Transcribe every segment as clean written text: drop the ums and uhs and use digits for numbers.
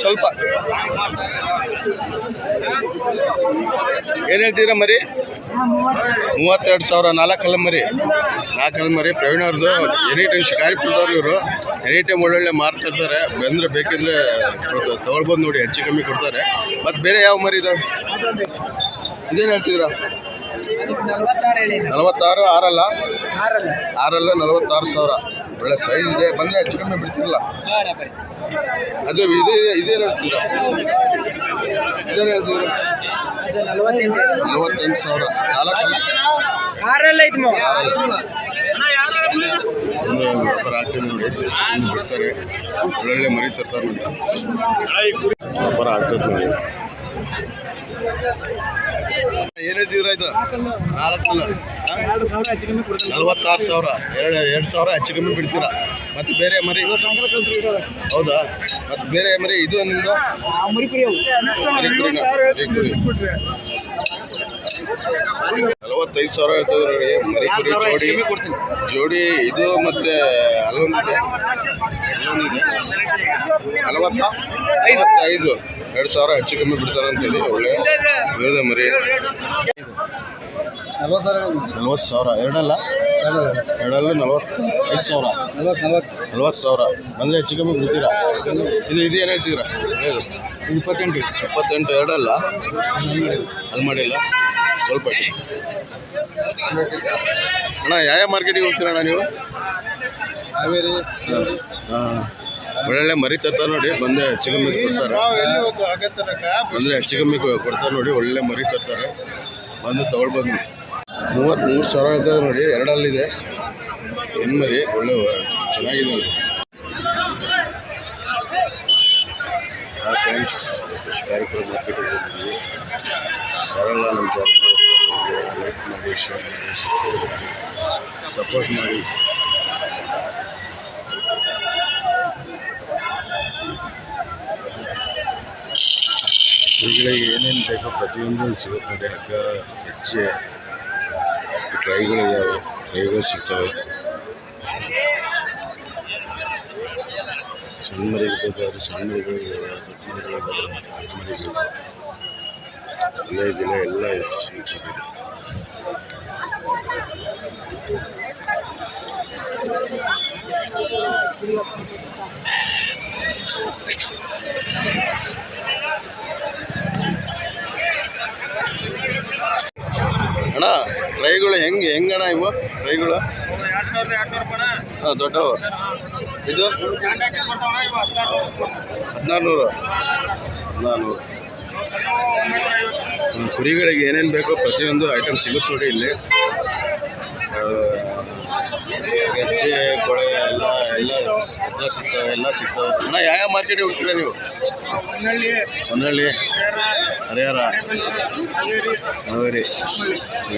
ಸ್ವಲ್ಪ ಏನು ಹೇಳ್ತೀರಾ ಮರಿ? 32,000. 4 ಮರಿ. 4 ಮರಿ. ಪ್ರವೀಣ್ ಅವ್ರದ್ದು ಎನಿ ಟೈಮ್ ಶಿಕಾರಿಪುರದವ್ರು ಇವರು. ಎನಿ ಟೈಮ್ ಒಳ್ಳೊಳ್ಳೆ ಮಾರ್ತಿರ್ತಾರೆ. ಬಂದರೆ ಬೇಕಿದ್ರೆ ತೊಗೊಳ್ಬೋದು ನೋಡಿ, ಹೆಚ್ಚು ಕಮ್ಮಿ ಕೊಡ್ತಾರೆ. ಮತ್ತು ಬೇರೆ ಯಾವ ಮರಿ ಇದಾವೆ? ಇದೇನು ಹೇಳ್ತಿದ್ದೀರಾ? 46. ಆರಲ್ಲ 46,000. ಒಳ್ಳೆ ಸೈಜ್ ಇದೆ. ಬಂದರೆ ಹೆಚ್ಚು ಕಮ್ಮಿ ಬಿಡ್ತಿರಲ್ಲ. ಅದು ಇದೇನು ಹೇಳ್ತಿದ್ದೀರಾ? ಇದೇನು ಹೇಳ್ತಿದ್ದೀರಾ? 48,000. 4 ಆರಲ್ಲ ಐತಿ ಆಗ್ತದೆ ನೋಡಿ. ಬಿಡ್ತಾರೆ. ಒಳ್ಳೊಳ್ಳೆ ಮರಿ ತರ್ತಾರೆ ನೋಡಿ. ವ್ಯಾಪಾರ ಆಗ್ತದೆ ನೋಡಿ. ಏನು ಹೇಳ್ತಿದ್ದೀರಾ? ಇದು 46,000. 2,000 ಹೆಚ್ಚು ಕಮ್ಮಿ ಬಿಡ್ತೀರಾ. ಮತ್ತು ಬೇರೆ ಮರಿ? ಹೌದಾ? ಮತ್ತು ಬೇರೆ ಮರಿ ಇದು ನಿಮ್ಮದು? 45,000 ಇರ್ತದೆ ನೋಡಿ. ಮರಿ ಕುರಿ ಜೋಡಿ ಇದು. ಮತ್ತು ಅಲ್ಲೊಂದಿದೆ 45. 2,000 ಹೆಚ್ಚು ಕಮ್ಮಿ ಬಿಡ್ತಾರೆ ಅಂತೇಳಿ ಒಳ್ಳೆ ಹೇಳಿದೆ ಮರಿ. 40,000. ಎರಡಲ್ಲ 45,000. 40,000 ಬಂದರೆ ಹೆಚ್ಚು ಕಮ್ಮಿ ಬಿಡ್ತೀರಾ. ಇದು ಏನು ಹೇಳ್ತೀರಾ? 28. ಎರಡಲ್ಲ ಅಲ್ಲಿ ಮಾಡಿಲ್ಲ ಸ್ವಲ್ಪ ಅಣ್ಣ. ಯಾವ ಮಾರ್ಕೆಟಿಗೆ ಹೋಗ್ತೀರಣ್ಣ ನೀವು? ಒಳ್ಳೊಳ್ಳೆ ಮರಿ ತರ್ತಾರೆ ನೋಡಿ. ಬಂದರೆ ಹೆಚ್ಚು ಕಮ್ಮಿ ಕೊಡ್ತಾರೆ. ಬಂದರೆ ಹೆಚ್ಚು ಕಮ್ಮಿ ಕೊಡ್ತಾರೆ ನೋಡಿ. ಒಳ್ಳೆ ಮರಿ ತರ್ತಾರೆ. ಬಂದು ತೊಗೊಳ್ಬೋದು. 33,000 ಇರ್ತದೆ ನೋಡಿ. ಎರಡಲ್ಲಿದೆ ಹೆಣ್ಮರಿ. ಒಳ್ಳೆ ಚೆನ್ನಾಗಿದೆ ನೋಡಿ. ಫ್ರೆಂಡ್ಸ್, ಶಿಕಾರಿಪುರ ಮಾರ್ಕೆಟಿಗೆ ಹೋಗ್ತೀವಿ. ಯಾರೆಲ್ಲ ನಮ್ಮ ಚಾನಲ್ ಲೈಕ್ ಮಾಡಿ, ಶೇರ್ ಮಾಡಿ, ಸಪೋರ್ಟ್ ಮಾಡಿ. ಇವುಗಳಿಗೆ ಏನೇನು ಬೇಕೋ ಪ್ರತಿಯೊಂದು ಸಿಗುತ್ತೆ ನೋಡಿ. ಹಗ್ಗ, ಹೆಜ್ಜೆ, ಟ್ರೈಗಳಿದ್ದಾವೆ. ಟ್ರೈಗಳು ಸಿಗ್ತವೆ. ಸಣ್ಣ ಮರಿಗಳಿದ್ದಾವೆ, ಸಣ್ಣ ಮರಿಗಳಿದ್ದಾವೆ, ದೊಡ್ಡ ಮರಿಗಳಿದ್ದಾವೆ, ಎಲೆ ಗಿಲೆ ಎಲ್ಲ ಸಿಗ್ತದೆ. ಅಣ್ಣ ಟ್ರೈಗಳು ಹೆಂಗಣ್ಣ ಇವು ಟ್ರೈಗಳು? 2,200. ಹಾಂ, ದೊಡ್ಡವು. ಇದು 1,400. ಕುರಿಗಳಿಗೆ ಏನೇನು ಬೇಕೋ ಪ್ರತಿಯೊಂದು ಐಟಮ್ ಸಿಗುತ್ತೆ ನೋಡಿ ಇಲ್ಲಿ. ಹೆಜ್ಜೆ, ಕೊಳೆ ಎಲ್ಲ ಸಿಗ್ತವೆ. ಅಣ್ಣ ಯಾವ ಮಾರ್ಕೆಟಿಗೆ ಹೋಗ್ತೀರಾ ನೀವು? ಹೊನ್ನಳ್ಳಿ, ಹರಿಹರ, ಹಾವೇರಿ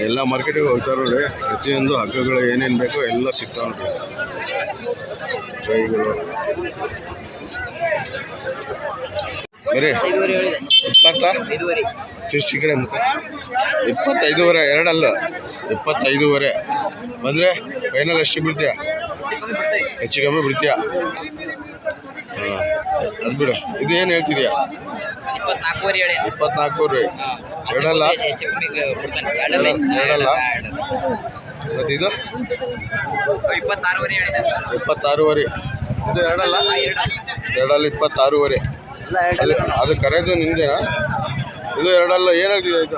ಎಲ್ಲ ಮಾರ್ಕೆಟಿಗೆ ಹೋಗ್ತಾರೆ ನೋಡಿ. ಪ್ರತಿಯೊಂದು ಹಗ್ಗಗಳು ಏನೇನು ಬೇಕೋ ಎಲ್ಲ ಸಿಗ್ತಾವೆ ನೋಡಿ. ಟ್ರೈಗಳು ಬರೀ 20 ಫಿಶ್ ಈ ಕಡೆ ಮುಖ 25,500. ಎರಡಲ್ಲ 25,500. ಬಂದರೆ ಫೈನಲ್ ಎಷ್ಟು ಬಿಡ್ತೀಯ? ಹೆಚ್ಚು ಕಮ್ಮಿ ಬಿಡ್ತೀಯ? ಹಾಂ, ಅದು ಬಿಡು. ಇದು ಏನು ಹೇಳ್ತಿದ್ಯಾ? 24,000. ಎರಡಲ್ಲ? ಮತ್ತು ಇದು 26,500. ಇದು ಎರಡಲ್ಲ? 26,500. ಅದು ಕರೆದು ನಿಂದೇನಾ? ಇದು ಎರಡಲ್ಲ ಏನು ಹೇಳ್ತಿದೆ? ಇದು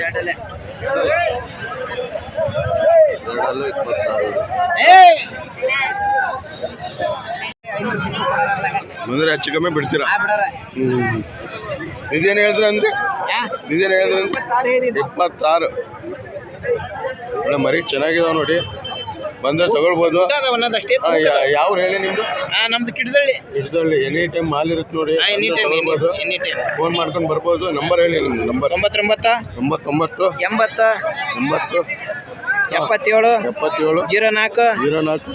ಎರಡಲ್ಲ 26,000. ಬಂದರೆ ಹೆಚ್ಚು ಕಮ್ಮಿ ಬಿಡ್ತೀರಾ? ಇದೇನು ಹೇಳಿದ್ರೆ ಅಂದರೆ 26. ಒಳ್ಳೆ ಮರಿ ಚೆನ್ನಾಗಿದಾವೆ ನೋಡಿ. ಬಂದರೆ ತಗೊಳ್ಬೋದು. ಯಾವ ಹೇಳಿ ನಿಮ್ಮದು? ನಮ್ದು ಕಿಡ್ದಳ್ಳಿ. ಎನಿ ಟೈಮ್ ಮಾಲ್ ಇರುತ್ತೆ ನೋಡಿ. ತಗೊಳ್ಬೋದು. ಫೋನ್ ಮಾಡ್ಕೊಂಡು ಬರ್ಬೋದು. ನಂಬರ್ ಹೇಳಿ ನಿಮ್ದು. ನಂಬರ್ 99 80 77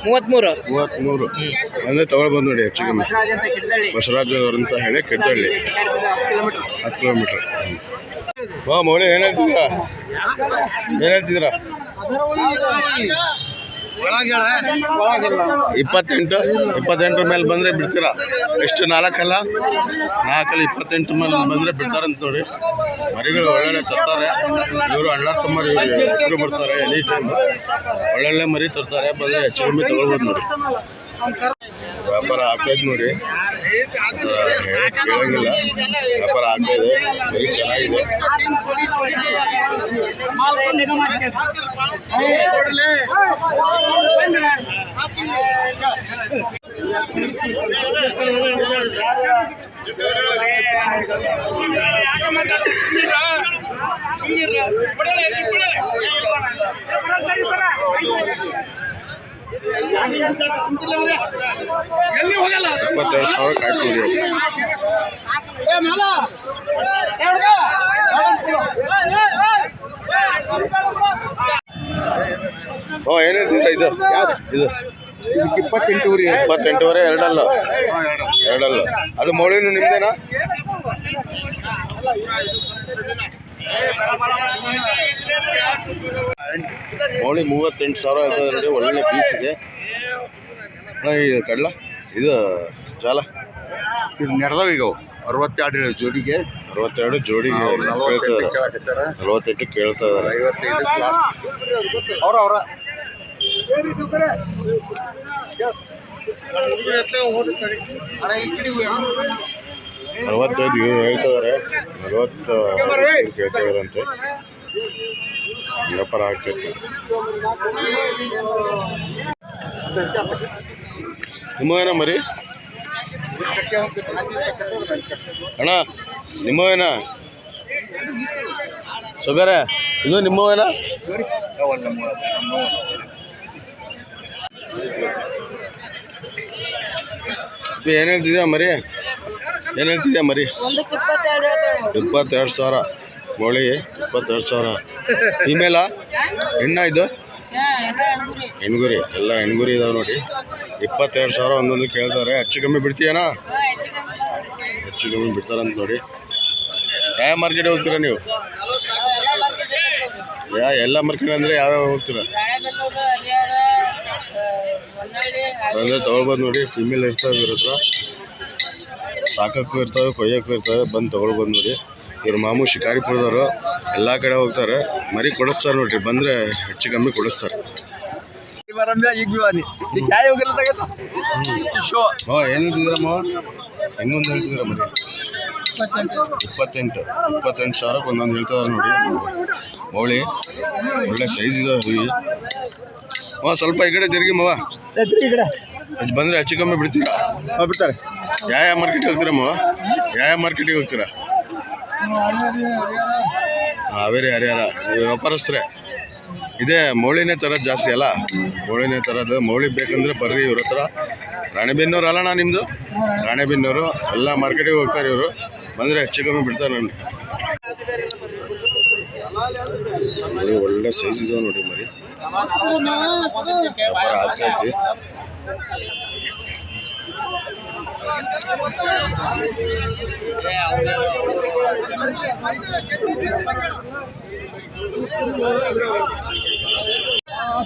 04 33. ಅಂದರೆ ತಗೊಳ್ಬೋದು ನೋಡಿ. ಹೆಚ್ಚು ಕಮ್ಮಿ ಬಸವರಾಜ್ ಅವರಂತ ಹೇಳಿ ಕಿಡ್ದಳ್ಳಿ 10 ಕಿಲೋಮೀಟ್ರ್. ಮೌಳಿ ಏನು ಹೇಳ್ತಿದ್ದೀರಾ? 28 ಮೇಲೆ ಬಂದರೆ ಬಿಡ್ತೀರಾ? ಎಷ್ಟು 4 4 28 ಮೇಲೆ ಬಂದರೆ ಬಿಡ್ತಾರಂತ ನೋಡಿ. ಮರಿಗಳು ಒಳ್ಳೊಳ್ಳೆ ತರ್ತಾರೆ ಇವರು, ಅಣ್ಣ ತಮ್ಮರು ಇವರು ಬರ್ತಾರೆ ಎನಿ ಟೈಮ್. ಒಳ್ಳೊಳ್ಳೆ ಮರಿ ತರ್ತಾರೆ, ಬಂದರೆ ಹೆಚ್ಚು ಕಮ್ಮಿ ತೊಗೊಳ್ಬೋದು ನೋಡಿ. ವ್ಯಾಪಾರ ಆಗ್ತಾಯಿದೆ ನೋಡಿ, ಕೇಳಂಗಿಲ್ಲ. ವ್ಯಾಪಾರ ಆಗ್ತಾಯಿದೆ, ಮರಿ ಚೆನ್ನಾಗಿದೆ. ಎಲ್ಲಿ ಹೋಗಲ್ಲ 22,000 ಕಾಯ್ತು ನೋಡಿ. ಏನು ಹೇಳ್ತೀರಾ ಇದು? ಇದು 28,000 ಎರಡಲ್ಲ. ಅದು ಮೌಳಿನೂ ನಿಮ್ದೇನಾ? ಮೌಳಿ 38,000 ಇರ್ತದೆ ನೋಡಿ. ಒಳ್ಳೆ ಪೀಸ್ ಇದೆ. ಇದು ಕಡ್ಲ, ಇದು ಜಾಲ, ಇದು ನಡೆದವ ಈಗ 62 ಜೋಡಿಗೆ 62 ಜೋಡಿಗೆ ಕೇಳ್ತಿದ್ದಾರೆ. 48 ಕೇಳ್ತಾ ಇದ್ದಾರೆ. 55 ಅವ್ರ 65 ಇವ್ರು ಹೇಳ್ತಿದ್ದಾರೆ, 40 ಕೇಳ್ತಿದಾರಂತೆ. ವ್ಯಾಪಾರ ಆಗ್ತೈತೆ. ನಿಮ್ಮವೇನ ಮರಿ ಅಣ್ಣ? ನಿಮ್ಮವೇನ ಸುಗರೆ? ಇದು ನಿಮ್ಮವೇನ? ಏನು ಹೇಳ್ತಿದ್ಯಾ ಮರಿ? ಏನು ಹೇಳ್ತಿದ್ಯಾ ಮರಿ? 22,000 ಮೌಳಿ. 22,000 ಫೀಮೇಲಾ ಹೆಣ್ಣ? ಇದು ಹೆಣ್ಗುರಿ, ಎಲ್ಲ ಹೆಣ್ಗುರಿ ಇದಾವೆ ನೋಡಿ. 22,000 ಒಂದೊಂದು ಕೇಳ್ತಾರೆ. ಹೆಚ್ಚು ಕಮ್ಮಿ ಬಿಡ್ತೀಯನಾ? ಹೆಚ್ಚು ಕಮ್ಮಿ ಬಿಡ್ತಾರಂತ ನೋಡಿ. ಯಾವ ಮಾರ್ಕೆಟ್ ಹೋಗ್ತೀರಾ ನೀವು? ಎಲ್ಲ ಮಾರ್ಕೆಟ್ ಅಂದರೆ ಯಾವ್ಯಾವ ಹೋಗ್ತೀರಾ? ಅಂದರೆ ತೊಗೊಳ್ಬೋದು ನೋಡಿ. ಫಿಮೇಲ್ ಇರ್ತವೆ ಇವ್ರ ಹತ್ರ, ಸಾಕಕ್ಕೂ ಇರ್ತವೆ, ಕೊಯ್ಯೋಕ್ಕೂ ಇರ್ತವೆ. ಬಂದು ತೊಗೊಳ್ಬೋದು ನೋಡಿ. ಇವ್ರು ಮಾಮೂಲು ಶಿಕಾರಿಪುರದವರು, ಎಲ್ಲ ಕಡೆ ಹೋಗ್ತಾರೆ. ಮರಿ ಕೊಡಿಸ್ತಾರೆ ನೋಡ್ರಿ, ಬಂದರೆ ಹೆಚ್ಚು ಕಮ್ಮಿ ಕೊಡಿಸ್ತಾರೆ. ಏನು ಹೇಳ್ತಿದ್ದೀರಮ್ಮ? ಹೆಂಗೊಂದು ಹೇಳ್ತಿದ್ದೀರ ಮರಿ? 28,000 ಒಂದೊಂದು ಹೇಳ್ತಿದ್ದಾರೆ ನೋಡಿ. ಮೌಳಿ ಒಳ್ಳೆ ಸೈಜ್ ಇದಾವೆ. ಸ್ವಲ್ಪ ಈ ಕಡೆ ತಿರುಗಿ ಮವ, ಬಂದರೆ ಹೆಚ್ಚು ಕಮ್ಮಿ ಬಿಡ್ತೀರಾ? ಬಿಡ್ತಾರೆ. ಯಾವ ಮಾರ್ಕೆಟಿಗೆ ಹೋಗ್ತೀರಮ್ಮ? ಯಾವ ಮಾರ್ಕೆಟಿಗೆ ಹೋಗ್ತೀರಾ? ಹಾವೇರಿ, ಹರಿಹರ. ವ್ಯಾಪಾರಸ್ಥರೇ ಇದೇ ಮೌಳಿನೇ ತರೋದು ಜಾಸ್ತಿ ಅಲ್ಲ? ಮೌಳಿನೇ ತರೋದು. ಮೌಳಿ ಬೇಕಂದ್ರೆ ಬರ್ರಿ ಇವ್ರ ಹತ್ರ. ರಾಣೆಬೆನ್ನೂರು ಅಲ್ಲಣ್ಣ ನಿಮ್ಮದು? ರಾಣೆಬೆನ್ನೂರು. ಎಲ್ಲ ಮಾರ್ಕೆಟಿಗೆ ಹೋಗ್ತಾರೆ ಇವರು, ಬಂದರೆ ಹೆಚ್ಚು ಕಮ್ಮಿ ಬಿಡ್ತಾರೆ ನೋಡಿ. ಒಳ್ಳೆ ಸೈಜ್ ಇದಾವೆ ನೋಡಿ ಮರಿ. ವ್ಯಾಪಾರ ಆಗ್ತೈತಿ.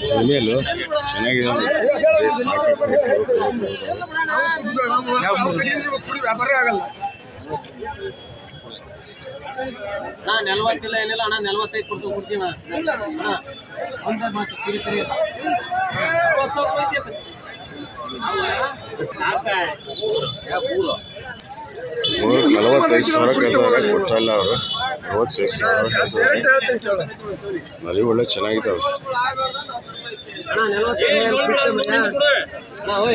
ಫಿಮೇಲು ಚೆನ್ನಾಗಿದೆ ನೋಡಿ. ವ್ಯಾಪಾರ ಆಗಲ್ಲ. 40 ಏನಿಲ್ಲ ಅಣ್ಣ, 45 ಕೊಡ್ತೀವಿ ಅಣ್ಣ. 45,000 ಕೇಳ್ತಾರೆ, ಕೊಡ್ತಾ ಇಲ್ಲ ಅವರು. 45,000 ಕೇಳ್ತಾರೆ. ಮರಿ ಒಳ್ಳೆ ಚೆನ್ನಾಗಿದ್ದಾವೆ.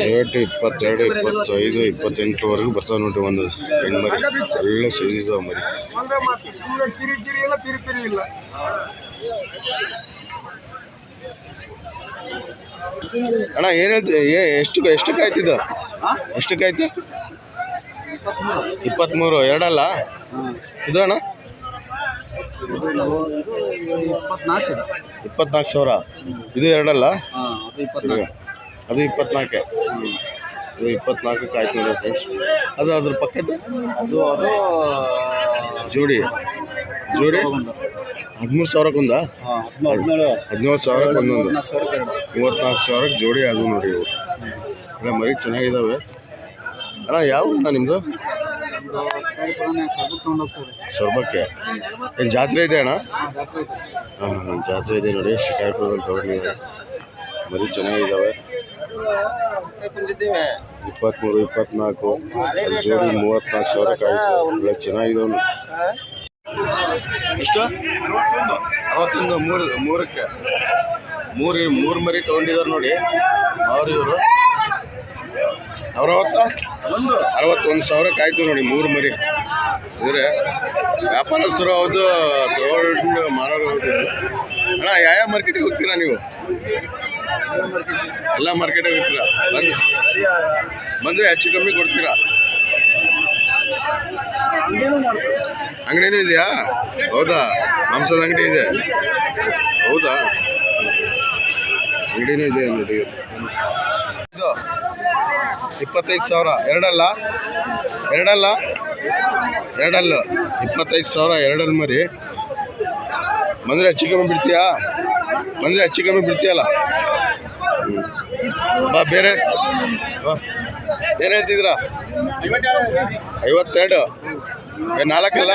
ರೇಟ್ 22, 25, 28ವರೆಗೂ ಬರ್ತಾವೆ ನೋಡಿ. ಒಂದು ಹೆಣ್ಮರಿ ಒಳ್ಳೆ ಸೈಜ್ ಇದಾವೆ ಮರಿ. ಅಣ್ಣ ಏನು ಹೇಳ್ತಿ? ಎಷ್ಟಕ್ಕಾಯ್ತಿದ್ದ? ಎಷ್ಟಕ್ಕಾಯ್ತು? 23 ಎರಡಲ್ಲ ಇದು ಅಣ್ಣ? 24,000 ಇದು ಎರಡಲ್ಲ? ಅದು 24. ಇದು 24 ಆಯ್ತು ನೋಡಿ ಫ್ರೆಂಡ್ಸ್. ಅದು ಅದ್ರ ಪಕ್ಕದ್ದು ಜೋಡಿ ಜೋಡಿ 13,000ಕ್ಕೊಂದಾ? 17,000ಕ್ಕೆ ಒಂದೊಂದು, 34,000ಕ್ಕೆ ಜೋಡಿ ಅದು ನೋಡಿ. ಇವು ಎಲ್ಲ ಮರಿ ಚೆನ್ನಾಗಿದ್ದಾವೆ ಅಣ್ಣ. ಯಾವ ನಿಮ್ಮದು? ಸೊರಬಕ್ಕೆ. ಏನು ಜಾತ್ರೆ ಇದೆ ಅಣ್ಣ? ಹಾಂ ಜಾತ್ರೆ ಇದೆ ನೋಡಿ. ಶಿಕಾರಿಪುರದಲ್ಲಿ ತಗೊಂಡಿದ್ದಾರೆ. ಮರಿ ಚೆನ್ನಾಗಿದ್ದಾವೆ. 23, 24 ಜೋಡಿ 34,000ಕ್ಕೆ ಆಯಿತು. ಒಳ್ಳೆ ಚೆನ್ನಾಗಿದ್ದಾವೆ. ಎಷ್ಟು? 61. ಮೂರಕ್ಕೆ ಮೂರು ಮರಿ ತೊಗೊಂಡಿದ್ದಾರೆ ನೋಡಿ ಇವರು. ಅವ್ರ 61,000ಕ್ಕೆ ಆಯಿತು ನೋಡಿ 3 ಮರಿ. ಅಂದರೆ ವ್ಯಾಪಾರಸ್ಥರು ಹೌದು, ತಗೊಂಡು ಮಾರೋರು ಹೌದು. ಅಣ್ಣ ಯಾವ ಮಾರ್ಕೆಟಿಗೆ ಹೋಗ್ತೀರಾ ನೀವು? ಎಲ್ಲ ಮಾರ್ಕೆಟಿಗೆ ಹೋಗ್ತೀರಾ? ಬಂದರೆ ಹೆಚ್ಚು ಕಮ್ಮಿ ಕೊಡ್ತೀರಾ? ಅಂಗಡಿನೂ ಇದೆಯಾ? ಹೌದಾ? ಮಾಂಸದ ಅಂಗಡಿ ಇದೆ? ಹೌದಾ? ಅಂಗಡಿನೂ ಇದೆ ನೋಡಿ. ಇದು 25,000 ಎರಡಲ್ಲ 25,000 ಎರಡಲ್ಲಿ ಮರಿ. ಬಂದರೆ ಹೆಚ್ಚು ಕಮ್ಮಿ ಬಿಡ್ತೀಯಲ್ಲ? ಬಾ ಬೇರೆ ಏನು ಹೇಳ್ತಿದ್ದೀರಾ? 52. ನಾಲ್ಕಲ್ಲ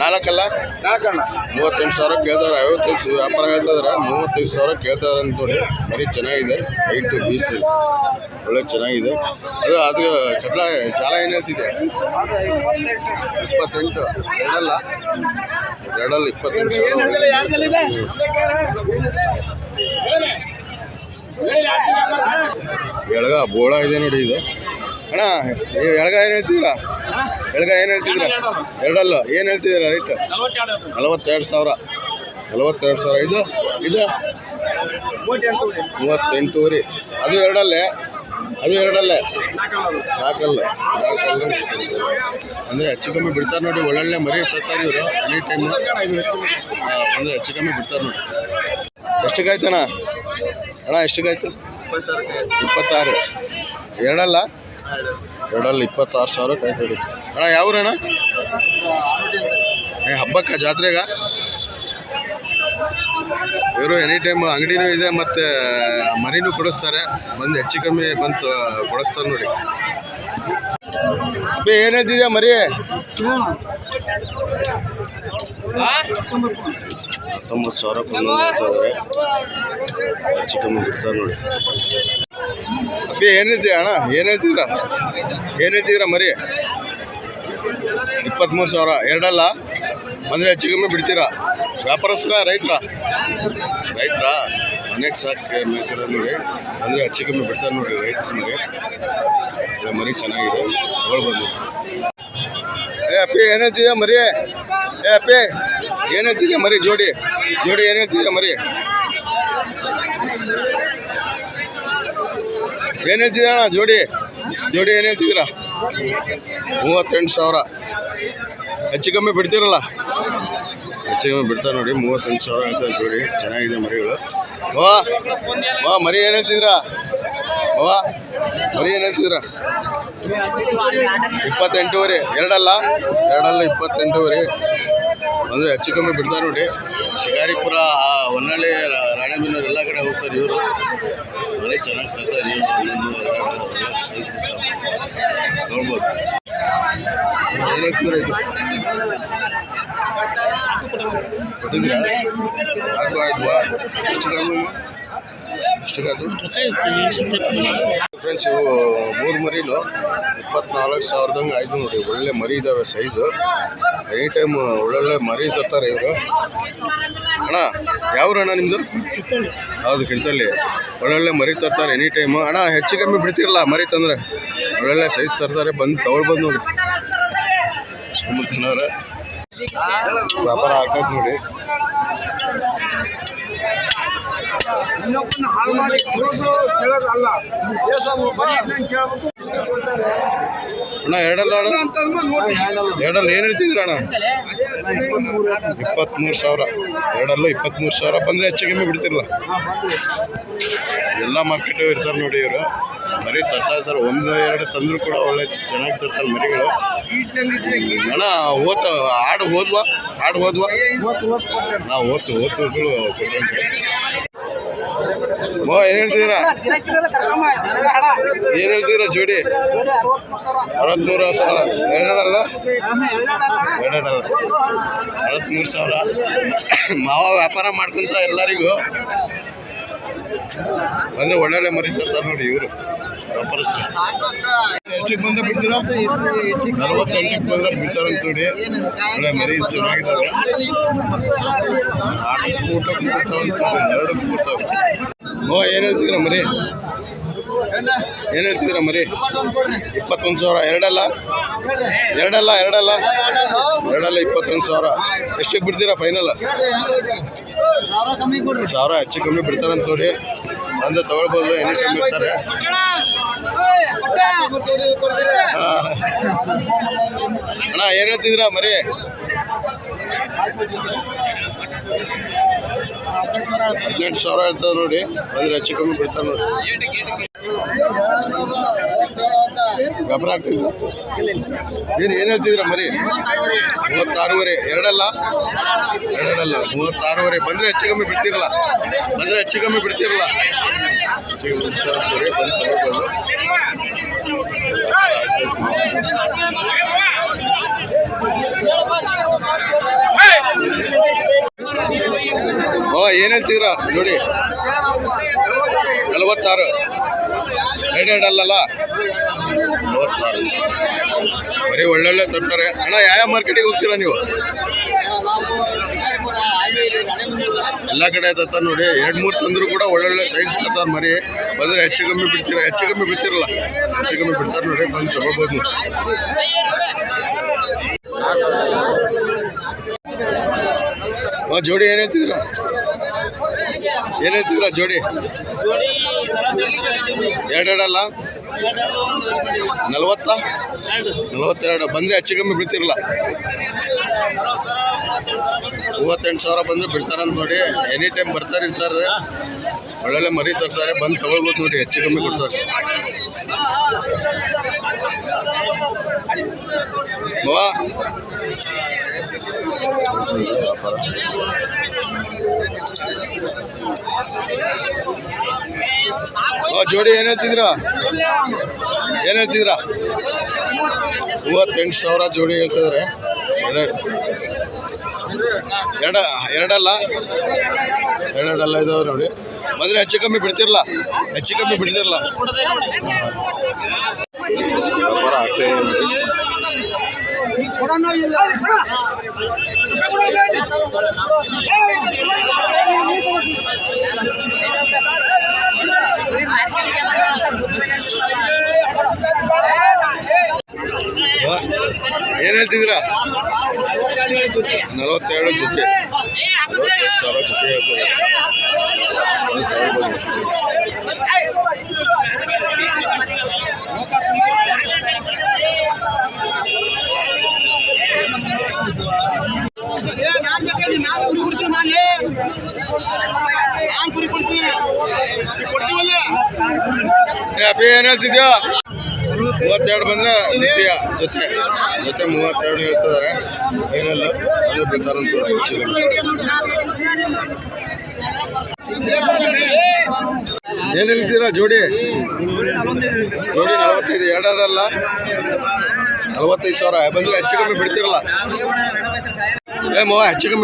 38,000 ಕೇಳ್ತಾರೆ. 55 ವ್ಯಾಪಾರ ಹೇಳ್ತಿದ್ರೆ 35,000 ಕೇಳ್ತಾರೆ ಅಂತ ನೋಡಿ. ಮರಿ ಚೆನ್ನಾಗಿದೆ. ಹೈಟು ಬೀಸು ಒಳ್ಳೆ ಚೆನ್ನಾಗಿದೆ. ಅದು ಕಡ್ಲ ಜಾಲ ಏನು ಹೇಳ್ತಿದೆ? 28. ಎರಡಲ್ಲ 28,000. ಎಳಗ ಬೋಳ ಇದೆ ನೋಡಿ. ಇದು ಅಣ್ಣ ಎಳಗ ಏನು ಹೇಳ್ತಿದ್ದೀರಾ? ಎರಡಲ್ಲ ಏನು ಹೇಳ್ತಿದ್ದೀರಾ ರೇಟ್? 42,000. ಇದು 38,000. ಅದು ಎರಡಲ್ಲೇ 4. ಅಂದರೆ ಹೆಚ್ಚು ಕಮ್ಮಿ ಬಿಡ್ತಾರೆ ನೋಡಿ. ಒಳ್ಳೊಳ್ಳೆ ಮರಿ ತರ್ತಾರೆ ಇವರು ಎನಿ ಟೈಮ್. ಅಂದರೆ ಹೆಚ್ಚು ಕಮ್ಮಿ ಬಿಡ್ತಾರೆ ನೋಡಿ. ಎಷ್ಟಕ್ಕಾಯ್ತಣ್ಣ? ಎಷ್ಟಕ್ಕಾಯ್ತು? 26. ಎರಡಲ್ಲ 26,000ಕ್ಕೆ ಆಯ್ತು ನೋಡಿ. ಅಣ್ಣ ಯಾವ್ರಣ್ಣ? ಹಬ್ಬಕ್ಕ ಜಾತ್ರೆಗ ಇವರು ಎನಿ ಟೈಮ್ ಅಂಗಡಿನೂ ಇದೆ ಮತ್ತು ಮರಿನೂ ಕೊಡಿಸ್ತಾರೆ. ಬಂದು ಹೆಚ್ಚು ಕಮ್ಮಿ ಬಂತು ಕೊಡಿಸ್ತಾರೆ ನೋಡಿ. ಅಬ್ಬೇ ಏನು ಹೇಳ್ತಿದ್ಯಾ ಮರಿ? 19,000ಕ್ಕೆ ಒಂದೊಂದು ಹೆಚ್ಚು ಕಮ್ಮಿ ಬಿಡ್ತಾರೆ ನೋಡಿ. ಅಬ್ಬೇ ಏನು ಹೇಳ್ತೀಯ ಅಣ್ಣ? ಏನು ಹೇಳ್ತಿದ್ದೀರಾ ಮರಿ? 23,000 ಎರಡಲ್ಲ. ಅಂದರೆ ಹೆಚ್ಚು ಕಮ್ಮಿ ಬಿಡ್ತೀರಾ? ವ್ಯಾಪಾರಸ್ಥರ ರೈತರ ಮನೆಗೆ ಸಾಕು ಮೇಯ್ಸಿರೋ ನೋಡಿ. ಅಂದರೆ ಹೆಚ್ಚು ಕಮ್ಮಿ ಬಿಡ್ತಾರೆ ನೋಡಿ ರೈತರ ಮರಿ ಚೆನ್ನಾಗಿದೆ. ತಗೊಳ್ಬೋದು. ಅಪ್ಪಿ ಏನು ಹೇಳ್ತಿದ್ಯಾ ಮರಿ? ಅಪ್ಪಿ ಏನು ಹೇಳ್ತಿದ್ಯಾ ಮರಿ? ಜೋಡಿ ಏನು ಹೇಳ್ತಿದ್ಯಾ ಮರಿ? ಏನು ಹೇಳ್ತಿದ್ಯಾ ಅಣ್ಣ? ಜೋಡಿ ಏನು ಹೇಳ್ತಿದ್ದೀರಾ? 38,000. ಹೆಚ್ಚು ಕಮ್ಮಿ ಬಿಡ್ತೀರಲ್ಲ? ಹೆಚ್ಚು ಕಮ್ಮಿ ಬಿಡ್ತಾರೆ ನೋಡಿ. 38,000 ಹೇಳ್ತಾರೆ ಜೋಡಿ. ಚೆನ್ನಾಗಿದೆ ಮರಿಗಳು. ಮರಿ ಏನು ಹೇಳ್ತಿದ್ದೀರಾ? ಮರಿ ಏನು ಹೇಳ್ತಿದ್ದೀರಾ? 28,000. ಎರಡಲ್ಲ 28,000. ಅಂದರೆ ಹೆಚ್ಚು ಕಮ್ಮಿ ಬಿಡ್ತಾರೆ ನೋಡಿ. ಶಿಕಾರಿಪುರ, ಹೊನ್ನಳ್ಳಿ, ರಾಣೆಬೆನ್ನೂರು ಎಲ್ಲ ಕಡೆ ಹೋಗ್ತಾರೆ ಇವರು. ಮರಿ ಚೆನ್ನಾಗಿ ತರ್ತಾರೆ. ಸೈಜ್ ತೊಗೊಳ್ಬೋದು. ಏನು ಹೇಳ್ತಿದ್ದೀರಾ? ಇದು ಕೊಟ್ಟಿದ್ದೀರಾ? ಆಯ್ತು. ಎಷ್ಟಕ್ಕಾಯ್ತು ಫ್ರೆಂಡ್ಸ್? ಇವು 3 ಮರಿಲು 24,000 ಆಯ್ತು ನೋಡಿ. ಒಳ್ಳೆ ಮರಿ ಇದ್ದಾವೆ ಸೈಜು. ಎನಿ ಟೈಮ್ ಒಳ್ಳೊಳ್ಳೆ ಮರಿ ತರ್ತಾರೆ ಇವರು. ಅಣ್ಣ ಯಾವ್ರಣ್ಣ ನಿಮ್ಮದು? ಹೌದು ಕಿಳ್ತಳ್ಳಿ. ಒಳ್ಳೊಳ್ಳೆ ಮರಿ ತರ್ತಾರೆ ಎನಿ ಟೈಮು. ಅಣ್ಣ ಹೆಚ್ಚು ಕಮ್ಮಿ ಬಿಡ್ತಿರಲ್ಲ ಮರಿ ತಂದರೆ? ಒಳ್ಳೊಳ್ಳೆ ಸೈಜ್ ತರ್ತಾರೆ. ಬಂದು ತಗೊಳ್ಬೋದು ನೋಡಿ. ವ್ಯಾಪಾರ ಆಗ್ತೈತೆ ನೋಡಿ. ಇನ್ನೊಬ್ಬನ ಹಾಳು ಮಾಡಿ ಕೇಳೋದು ಅಲ್ಲ. ಅಣ್ಣ ಎರಡಲ್ಲ ಅಣ್ಣ ಎರಡಲ್ಲ ಏನು ಹೇಳ್ತಿದ್ದೀರ ಅಣ್ಣ 23,000 ಎರಡಲ್ಲೂ 23,000 ಬಂದರೆ ಹೆಚ್ಚು ಕಮ್ಮಿ ಬಿಡ್ತಿರಲ್ಲ ಎಲ್ಲ ಮಾರ್ಕೆಟು ಇರ್ತಾರೆ ನೋಡಿ ಇವರು ಮರಿ ತರ್ತಾ ಇರ್ತಾರೆ 1-2 ತಂದರೂ ಕೂಡ ಒಳ್ಳೆ ಚೆನ್ನಾಗಿ ತರ್ತಾರೆ ಮರಿಗಳು ಅಣ್ಣ ಆಡು ಹೋದ್ವಾ ನಾವು ಓದ್ತು ಏನು ಹೇಳ್ತಿದ್ದೀರಾ ಜೋಡಿ 63,000 ಎರಡಲ್ಲ 63,000 ಮಾವ ವ್ಯಾಪಾರ ಮಾಡ್ಕೊಂತ ಎಲ್ಲರಿಗೂ ಅಂದರೆ ಒಳ್ಳೊಳ್ಳೆ ಮರಿ ತರ್ತಾರೆ ನೋಡಿ ಇವರು ವ್ಯಾಪಾರಸ್ಥರು ಹೆಚ್ಚಿಗೆ ಬಂದ ಬಿಡ್ತೀರಾ 48 ಬಂದ ಬಿಡ್ತಾರೆ ಅಂತ ನೋಡಿ ಒಳ್ಳೆ ಮರಿ ಚೆನ್ನಾಗಿದ್ದಾವೆ ಊಟ ಎರಡು ಕೂಡ್ತಾವೆ ಏನು ಹೇಳ್ತಿದ್ದೀರಾ ಮರಿ 21,000 ಎರಡಲ್ಲ 21,000 ಎಷ್ಟಿಗೆ ಬಿಡ್ತೀರಾ ಫೈನಲ್ 1,000 ಹೆಚ್ಚು ಕಮ್ಮಿ ಬಿಡ್ತಾರಂತ ನೋಡಿ ಬಂದು ತಗೊಳ್ಬೋದು ಎನಿ ಟೈಮ್ ಇರ್ತಾರೆ ಅಣ್ಣ ಏನು ಹೇಳ್ತಿದ್ದೀರಾ ಮರಿ 18,000 ಇರ್ತದೆ ನೋಡಿ ಅಂದರೆ ಹೆಚ್ಚು ಕಮ್ಮಿ ಬಿಡ್ತಾರೆ ನೋಡಿ ಗೊಬ್ಬರ ಆಗ್ತಿದ್ರು ಏನು ಹೇಳ್ತಿದ್ದೀರಾ ಮರಿ 36,500 ಎರಡಲ್ಲ 36,500 ಬಂದರೆ ಹೆಚ್ಚು ಕಮ್ಮಿ ಬಿಡ್ತಿರಲ್ಲ ಹೆಚ್ಚು ಕಮ್ಮಿ ಬಿಡ್ತಾರೆ ಬಂದು ತಗೋಬೋದು ಏನು ಹೇಳ್ತಿದ್ದೀರಾ ನೋಡಿ 46 ಎರಡಲ್ಲ 46 ಬರೀ ಒಳ್ಳೊಳ್ಳೆ ತರ್ತಾರೆ ಅಣ್ಣ ಯಾವ ಮಾರ್ಕೆಟಿಗೆ ಹೋಗ್ತೀರಾ ನೀವು ಎಲ್ಲ ಕಡೆ ತರ್ತಾರೆ ನೋಡಿ 2-3 ತಂದರೂ ಕೂಡ ಒಳ್ಳೊಳ್ಳೆ ಸೈಜ್ ತರ್ತಾರೆ ಮರಿ ಬಂದರೆ ಹೆಚ್ಚು ಕಮ್ಮಿ ಬಿಡ್ತಿರಲ್ಲ ಹೆಚ್ಚು ಕಮ್ಮಿ ಬಿಡ್ತಾರೆ ನೋಡಿ ಬಂದು ತಗೋಬೋದು ಜೋಡಿ ಏನು ಹೇಳ್ತಿದ್ದೀರಾ ಜೋಡಿ ಎರಡಲ್ಲ 42 ಬಂದರೆ ಹೆಚ್ಚು ಕಮ್ಮಿ ಬಿಡ್ತಿರಲ್ಲ 38,000 ಬಂದರೆ ಬಿಡ್ತಾರಂತ ನೋಡಿ ಎನಿ ಟೈಮ್ ಇರ್ತಾರೆ ಒಳ್ಳೊಳ್ಳೆ ಮರಿ ತರ್ತಾರೆ ಬಂದು ತಗೊಳ್ಬೋದು ನೋಡಿ ಹೆಚ್ಚು ಕಮ್ಮಿ ಕೊಡ್ತಾರೆ ಜೋಡಿ ಏನು ಹೇಳ್ತಿದ್ದೀರಾ 38,000 ಜೋಡಿ ಹೇಳ್ತಿದ್ದಾರೆ ಎರಡಲ್ಲ ಇದಾವೆ ನೋಡಿ ಬಂದರೆ ಹೆಚ್ಚು ಕಮ್ಮಿ ಬಿಡ್ತಿರಲ್ಲ ವ್ಯಾಪಾರ ಆಗ್ತದೆ ಏನು ಹೇಳ್ತಿದ್ದೀರಾ 42 ಜೊತೆ 45,000 ಜೊತೆ ಹೇಳ್ತಾರೆ ಏನು ಹೇಳ್ತಿದ್ಯಾ 32 ಬಂದರೆ ಜೊತೆ 32 ಹೇಳ್ತಿದ್ದಾರೆ ಏನೆಲ್ಲ ಅದು ಬಿಡ್ತಾರಂತ ಏನು ಹೇಳ್ತೀರಾ ಜೋಡಿ 45 ಎರಡಲ್ಲ 45,000 ಬಂದರೆ ಹೆಚ್ಚು ಕಮ್ಮಿ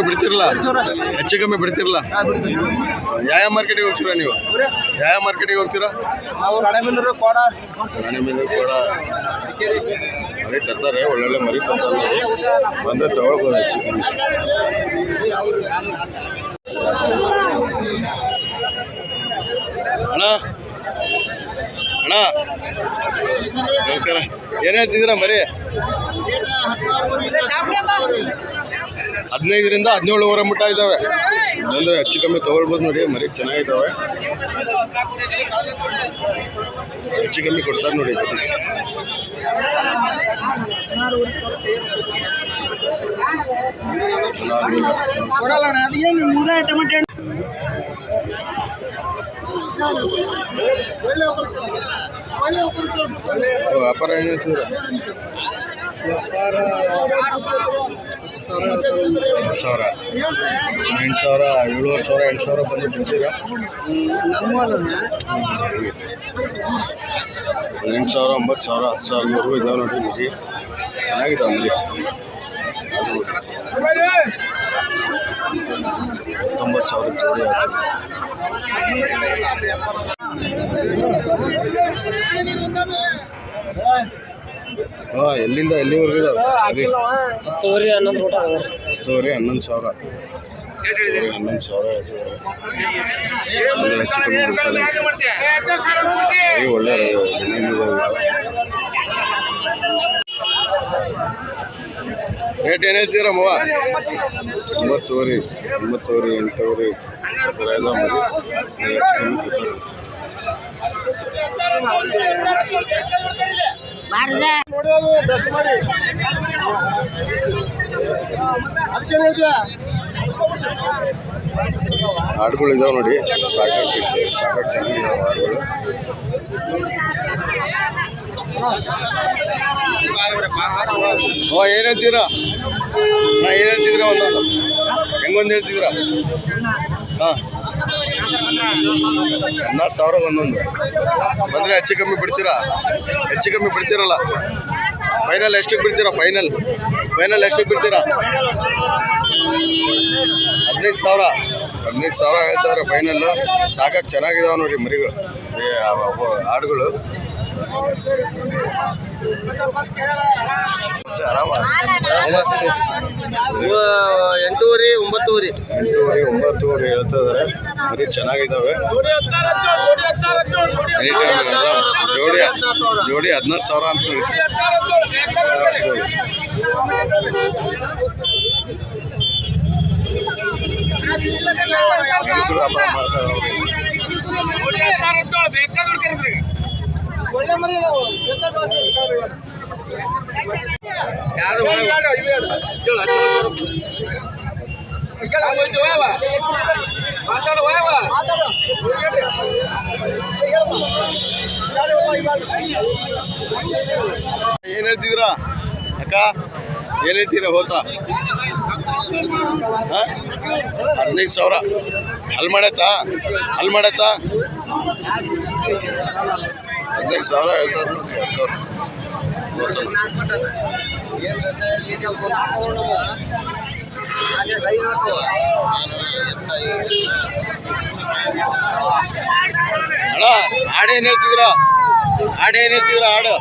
ಬಿಡ್ತಿರಲ್ಲ ಹೆಚ್ಚು ಕಮ್ಮಿ ಬಿಡ್ತಿರಲ್ಲ ಯಾವ ಮಾರ್ಕೆಟಿಗೆ ಹೋಗ್ತೀರಾ ನೀವು ರಾಣೆಬೆನ್ನೂರು ಕೂಡ ಮರಿ ತರ್ತಾರೆ ಒಳ್ಳೊಳ್ಳೆ ಮರಿ ತರ್ತಾರೆ ಬಂದರೆ ತಗೊಳ್ಬೋದು ಹೆಚ್ಚು ಕಮ್ಮಿ ಅಣ್ಣ ನಮಸ್ಕಾರ ಏನು ಹೇಳ್ತಿದ್ದೀರಾ ಮರಿ 15ರಿಂದ 17 ಮಟ್ಟ ಇದ್ದಾವೆ ಅಂದರೆ ಹೆಚ್ಚು ಕಮ್ಮಿ ತೊಗೊಳ್ಬೋದು ನೋಡಿ ಮರಿ ಚೆನ್ನಾಗಿದ್ದಾವೆ ಹೆಚ್ಚು ಕಮ್ಮಿ ಕೊಡ್ತಾರೆ ನೋಡಿ ವ್ಯಾಪಾರ ಏನು ಹೇಳ್ತೀರ? 10,000 8,000 7,500 8,000 ಬಂದು ಬಿಡ್ತೀರಾ? 8,000 9,000 10,000 ಇದಾವೆ ನೋಡಿ ಮರಿ. ಚೆನ್ನಾಗಿದ್ದಾವೆ ಮರಿ. 19,000 ಜೋಡಿ ಆಯ್ತು. ಹಾಂ, ಎಲ್ಲಿಂದ ಎಲ್ಲಿವರೆಗೂ ಇದಾವೆ? 10 11 ಊಟ 10,000 11,000 11,000 ಹೇಳ್ತಿದ್ದಾರೆ. ಹೆಚ್ಚು ಕಮ್ಮಿ ಬಿಡ್ತಾರೆ. ಒಳ್ಳೆ ರೇಟ್ ಏನು ಹೇಳ್ತೀರಮ್ಮ? 9,000 9,000 8,000 ಈ ಥರ ಇದಾವೆ ಮರಿ. ಹೆಚ್ಚು ಕಮ್ಮಿ ಬಿಡ್ತಾರೆ. ಆಡುಗಳು ಇದಾವೆ ನೋಡಿ. ಸಾಕಾಗಿ ಚೆನ್ನಾಗಿದ್ದಾವೆ ಆಡುಗಳು. ಏನು ಹೇಳ್ತೀರಾ? ಏನು ಹೇಳ್ತಿದ್ದೀರಾ? ಒಂದೊಂದು ಹೆಂಗೊಂದು ಹೇಳ್ತಿದ್ದೀರಾ? ಹಾಂ, 16,000 ಒಂದೊಂದು ಬಂದರೆ ಹೆಚ್ಚು ಕಮ್ಮಿ ಬಿಡ್ತೀರಾ? ಹೆಚ್ಚು ಕಮ್ಮಿ ಬಿಡ್ತೀರಲ್ಲ? ಫೈನಲ್ ಎಷ್ಟಕ್ಕೆ ಬಿಡ್ತೀರಾ? ಫೈನಲ್ ಎಷ್ಟಕ್ಕೆ ಬಿಡ್ತೀರಾ? 15,000 ಹೇಳ್ತಾರೆ ಫೈನಲ್ಲು. ಸಾಕಾಗಿ ಚೆನ್ನಾಗಿದಾವೆ ನೋಡಿ ಮರಿಗಳು, ಆಡುಗಳು. ಆರಾಮ 8,000 9,000 9,000 ಹೇಳ್ತಾ ಇದ್ದಾರೆ. ಮರಿ ಚೆನ್ನಾಗಿದ್ದಾವೆ. ಜೋಡಿ 16,000 ಅಂತ ವ್ಯಾಪಾರ ಮಾಡ್ತಾರೆ. ಏನು ಹೇಳ್ತಿದ್ದೀರಾ ಅಕ್ಕ? ಏನು ಹೇಳ್ತೀರಾ? ಹೋತಾ 15,000 ಅಲ್ಲಿ ಮಾಡತ್ತಾ? 15,000 ಹೇಳ್ತಾರೆ. ಅಣ್ಣ, ಆಡೇನು ಹೇಳ್ತಿದ್ದೀರಾ? ಆಡು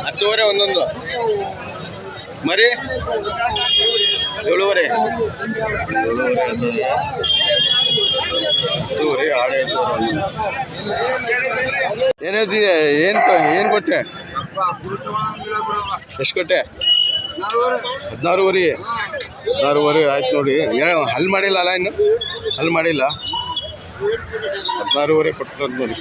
10,000 ಒಂದೊಂದು ಮರಿ. 7,500 ಹೇಳ್ತಾರೆ. ಆಡು ಹೇಳ್ತಾರೆ. ಏನು ಹೇಳ್ತಿದ್ದೆ? ಏನು ಕೊಟ್ಟೆ? ಎಷ್ಟು ಕೊಟ್ಟೆ? 16,500 ಆಯ್ತು ನೋಡಿ. ಏನು ಹಲ್ ಮಾಡಿಲ್ಲ ಅಲ್ಲ? ಇನ್ನು ಹಲ್ ಮಾಡಿಲ್ಲ. 16,500 ಕೊಟ್ಟರು ನೋಡಿ.